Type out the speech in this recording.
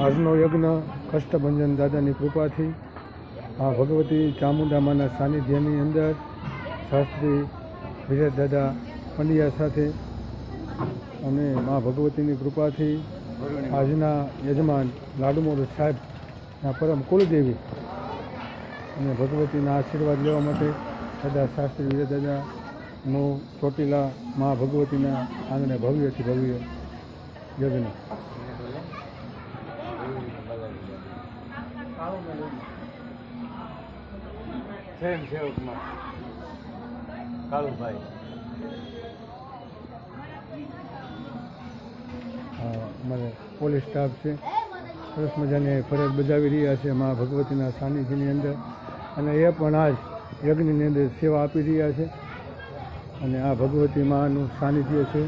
આજનો યજ્ઞ કષ્ટભંજન દાદાની કૃપાથી આ ભગવતી ચામુંડામાના સાનિધ્યની અંદર શાસ્ત્રી વિજય દાદા પંડ્યા સાથે અને મા ભગવતીની કૃપાથી આજના યજમાન લાડુમોર સાહેબના પરમ કુલદેવી અને ભગવતીના આશીર્વાદ લેવા માટે દાદા શાસ્ત્રી વિજય દાદાનું ચોટીલા મા ભગવતીના આંગણે ભવ્યથી ભવ્ય યજ્ઞ. અમારે પોલીસ સ્ટાફ છે, સરસ મજાની ફરજ બજાવી રહ્યા છે મા ભગવતીના સાનિધ્યની અંદર, અને એ પણ આજ યજ્ઞની અંદર સેવા આપી રહ્યા છે. અને આ ભગવતી માનું સાનિધ્ય છે.